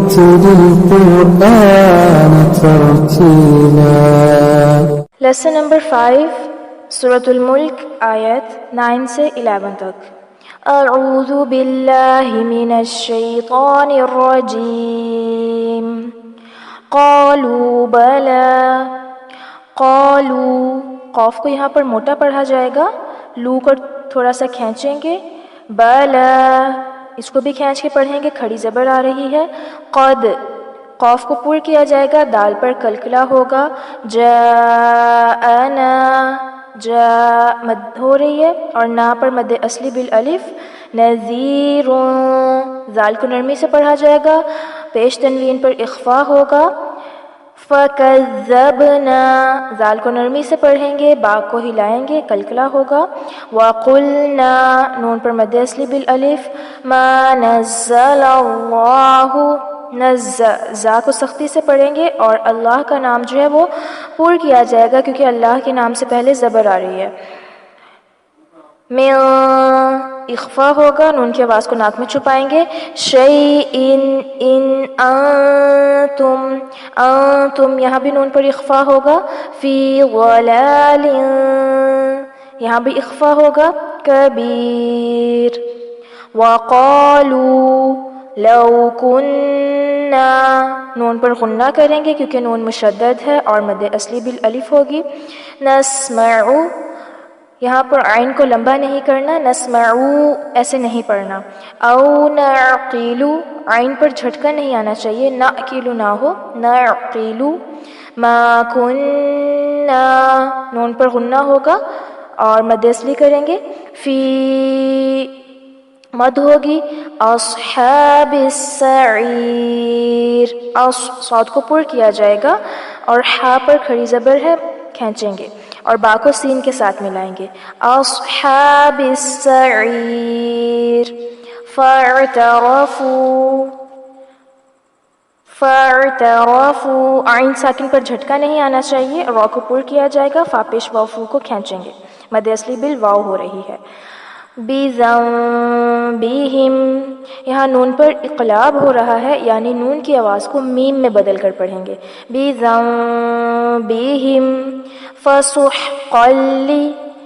ورتل القرآن ترتيلا. Lesson number 5, سورة الملک آیت 9 سے 11 تک. اعوذ باللہ من الشیطان الرجیم. قالوا بلا. قالوا، قاف کو یہاں پر موٹا پڑھا جائے گا، لو کو تھوڑا سا کھینچیں گے. بلا، اس کو بھی کھینچ کے پڑھیں گے، کھڑی زبر آ رہی ہے. قد، قاف کو پر کیا جائے گا، دال پر کلکلا ہوگا. جاءنا، جا مد ہو رہی ہے اور نا پر مد اصلی بالالف. نذیر، زال کو نرمی سے پڑھا جائے گا، پیش تنوین پر اخفا ہوگا. فکذبنا، زال کو نرمی سے پڑھیں گے، با کو ہلائیں گے، کلکلا ہوگا. وقلنا، نون پر مد اصلی بالالف. ما نزل اللہ، زا کو سختی سے پڑھیں گے اور اللہ کا نام جو ہے وہ پر کیا جائے گا کیونکہ اللہ کے نام سے پہلے زبر آ رہی ہے. من، اخفا ہوگا، نون کی آواز کو ناک میں چھپائیں گے. شیئن، ان، انتم، انتم، یہاں بھی نون پر اخفا ہوگا. فی ضلال، یہاں بھی اخفا ہوگا. کبیر. وقالوا لو کننا، نون پر غنہ کریں گے کیونکہ نون مشدد ہے اور مد اصلی بالالف ہوگی. نسمع، یہاں پر عین کو لمبا نہیں کرنا، نسمعو ایسے نہیں پڑھنا. او نعقیلو، عین پر جھٹکا نہیں آنا چاہیے، نعقیلو نہ ہو، نعقیلو. ما کننا، نون پر غنہ ہوگا اور مد اصلی کریں گے. فی، مد ہوگی. اصحاب السعیر، صاد کو پر کیا جائے گا اور ہا پر کھڑی زبر ہے، کھینچیں گے اور با کو سین کے ساتھ ملائیں گے. اصحاب السعیر. فاعترفوا، فاعترفوا، عین ساکن پر جھٹکا نہیں آنا چاہیے، را کو پر کیا جائے گا، فا پیش واو فو کو کھینچیں گے، مد اصلی بالواو ہو رہی ہے. بذنبہم، یہاں نون پر اقلاب ہو رہا ہے یعنی نون کی آواز کو میم میں بدل کر پڑھیں گے. بذنبہم. فسحقا لی،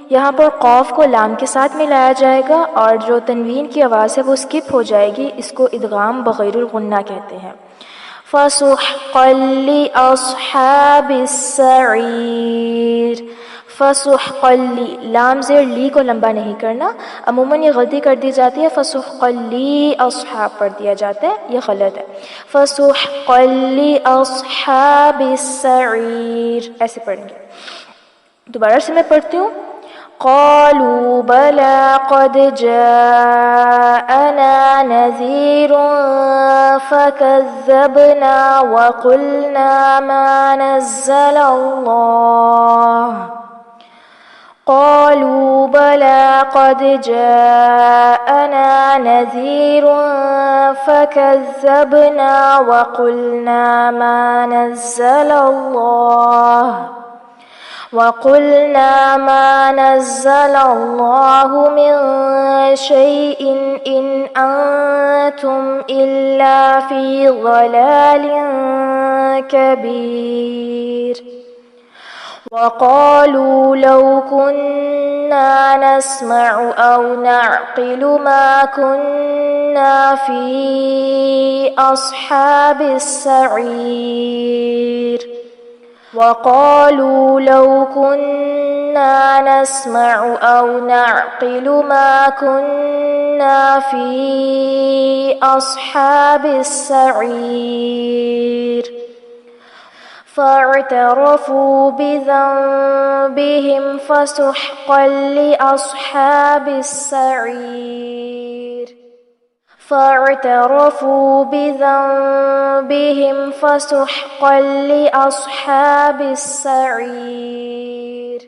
یہاں پر قاف کو لام کے ساتھ ملایا جائے گا اور جو تنوین کی آواز ہے وہ اسکپ ہو جائے گی، اس کو ادغام بغیر الغنہ کہتے ہیں. فسحقا لاصحاب السعیر. فسحقا لی، لام زیر لی کو لمبا نہیں کرنا، عموماً یہ غلطی کر دی جاتی ہے، فسحقا لی اصحاب پڑھ دیا جاتا ہے، یہ غلط ہے. فسحقا لاصحاب السعیر ایسے پڑھیں گے. دوبارہ سے میں پڑھتی ہوں. قالوا بلى قد جاءنا نذير فكذبنا وقلنا ما نزل الله. قالوا بلى قد جاءنا نذير فكذبنا وقلنا ما نزل الله، وقلنا ما نزل الله من شيء إن أنتم إلا في ضلال كبير. وقالوا لو كنا نسمع أو نعقل ما كنا في أصحاب السعير. وقالوا لو كنا نسمع أو نعقل ما كنا في أصحاب السعير. فاعترفوا بذنبهم فسحقا لأصحاب السعير. فاعترفوا بذنبهم فسحقا لأصحاب السعير.